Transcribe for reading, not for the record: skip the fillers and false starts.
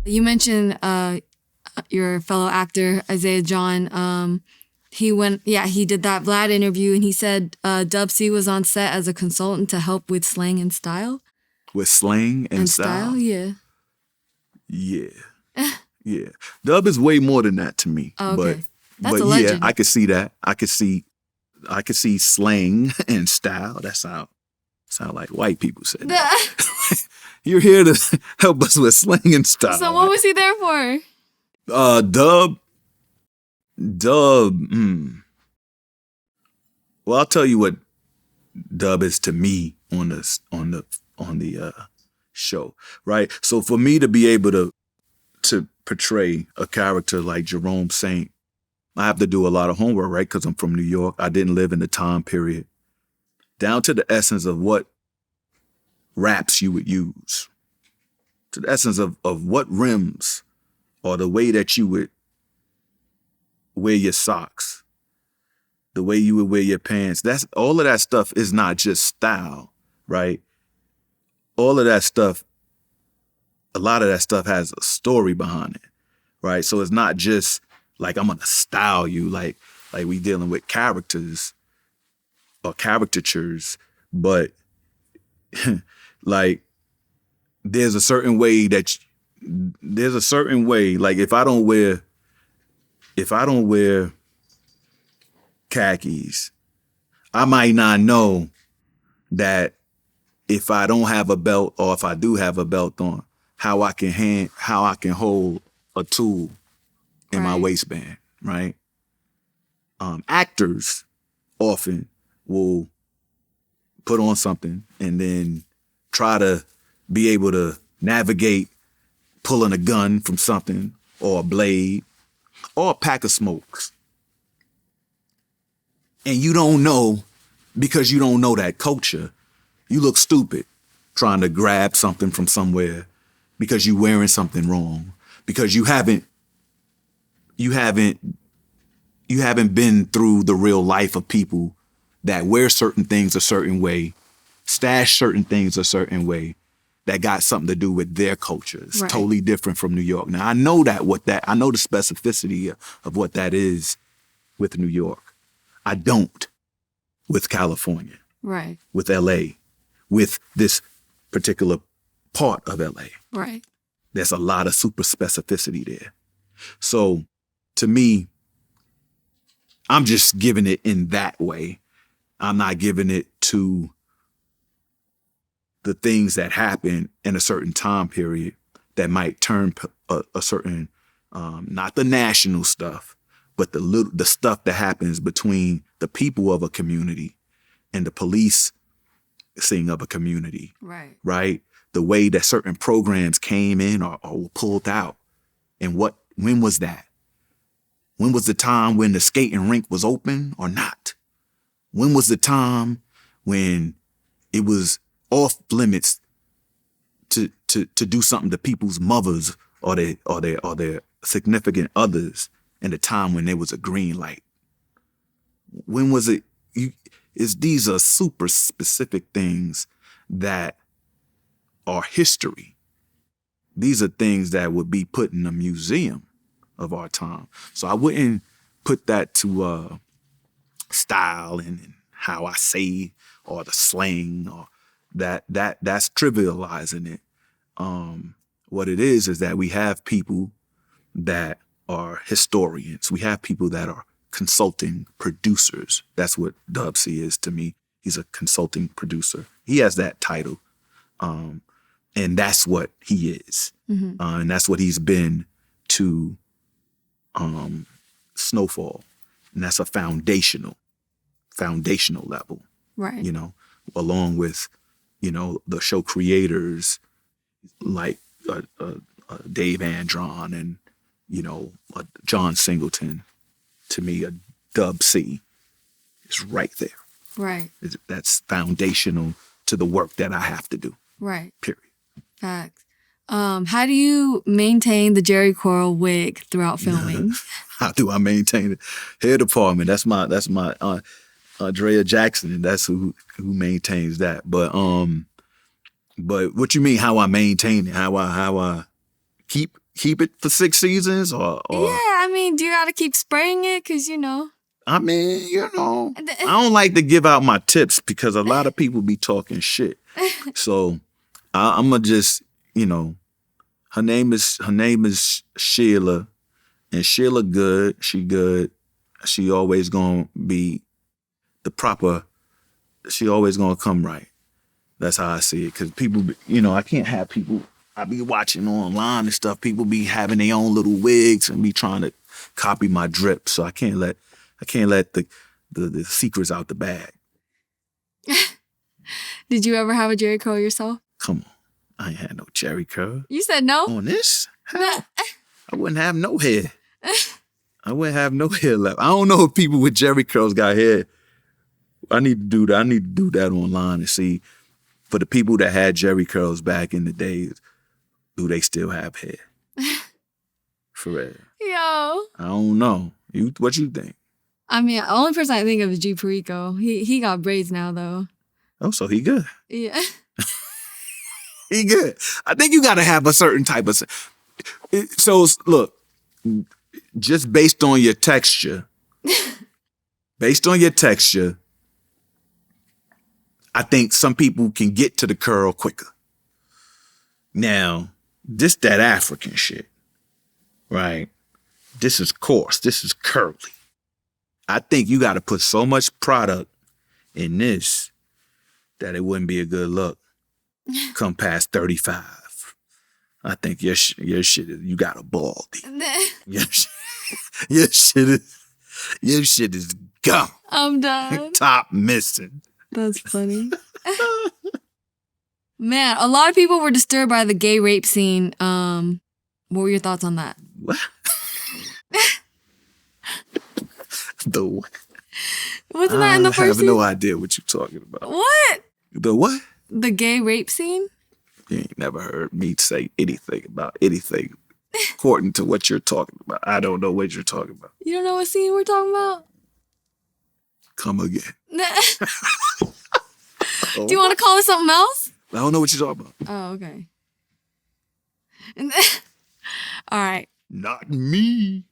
You mentioned your fellow actor, Isaiah John. He did that Vlad interview, and he said Dub C was on set as a consultant to help with slang and style. With slang and style? Yeah. Yeah. Yeah. Dub is way more than that to me. Oh, okay. That's a legend. Yeah, I could see that. I could see slang and style. That sound like white people said that. You're here to help us with slang and style. So what was he there for? Dub. Well, I'll tell you what Dub is to me on the show, right? So for me to be able to portray a character like Jerome Saint, I have to do a lot of homework, right? Because I'm from New York. I didn't live in the time period. Down to the essence of what raps you would use. To the essence of what rims or the way that you would wear your socks, the way you would wear your pants. That's all of that stuff is not just style, right? All of that stuff, a lot of that stuff has a story behind it, right? So it's not just like I'm gonna style you, like we dealing with characters or caricatures, but like there's a certain way, like if I don't wear khakis, I might not know that if I don't have a belt or if I do have a belt on, how I can hold a tool in my waistband, right? Actors often will put on something and then try to be able to navigate pulling a gun from something or a blade or a pack of smokes. And you don't know, because you don't know that culture, you look stupid trying to grab something from somewhere because you're wearing something wrong, because you haven't been through the real life of people that wear certain things a certain way, stash certain things a certain way, that got something to do with their culture. It's totally different from New York. Now, I know I know the specificity of what that is with New York. I don't with California, right? With LA, with this particular part of LA. Right. There's a lot of super specificity there. So to me, I'm just giving it in that way. I'm not giving it to the things that happen in a certain time period that might turn a certain, not the national stuff, but the stuff that happens between the people of a community and the police seeing of a community. Right. Right? The way that certain programs came in or were pulled out. And when was that? When was the time when the skating rink was open or not? When was the time when it was off limits to do something to people's mothers or their significant others in the time when there was a green light? When was it? These are super specific things that are history. These are things that would be put in a museum of our time. So I wouldn't put that to style and how I say or the slang or that's trivializing it. What it is that we have people that are historians. We have people that are consulting producers. That's what Dub C is to me. He's a consulting producer. He has that title. And that's what he is. Mm-hmm. And that's what he's been to Snowfall. And that's a foundational level. Right. You know, along with, the show creators like Dave Andron and, John Singleton. To me, a Dub C is right there. Right. That's foundational to the work that I have to do. Right. Period. Facts. How do you maintain the Jheri Coral wig throughout filming? How do I maintain it? Hair department. That's my Andrea Jackson, and that's who maintains that. But what you mean? How I maintain it? How I keep keep it for 6 seasons or Yeah, I mean, do you gotta keep spraying it? Cause I mean, I don't like to give out my tips because a lot of people be talking shit. So I'm gonna just, her name is Sheila, and Sheila good. She good. She always gonna be the proper. She always gonna come right. That's how I see it. Cause people, I can't have people. I be watching online and stuff. People be having their own little wigs and be trying to copy my drip. So I can't let the secrets out the bag. Did you ever have a jheri curl yourself? Come on. I ain't had no jheri curl. You said no? On this? Hell, I wouldn't have no hair. I wouldn't have no hair left. I don't know if people with jheri curls got hair. I need to do that. I need to do that online and see, for the people that had jheri curls back in the days, do they still have hair? For real. Yo. I don't know. What you think? I mean, the only person I think of is G Perico. He got braids now, though. Oh, so he good. Yeah. He good. I think you got to have a certain type of... So, look, just based on your texture, I think some people can get to the curl quicker. Now, this that African shit, right? This is coarse. This is curly. I think you got to put so much product in this that it wouldn't be a good look come past 35. I think your shit is, you got a baldy. Your shit is gone. I'm done. Top missing. That's funny. Man, a lot of people were disturbed by the gay rape scene. What were your thoughts on that? What? The what? Wasn't that in the I first have season? no idea what you're talking about. What? The what? The gay rape scene? You ain't never heard me say anything about anything according to what you're talking about. I don't know what you're talking about. You don't know what scene we're talking about? Come again. Do you want to call it something else? I don't know what you're talking about. Oh, okay. All right. Not me.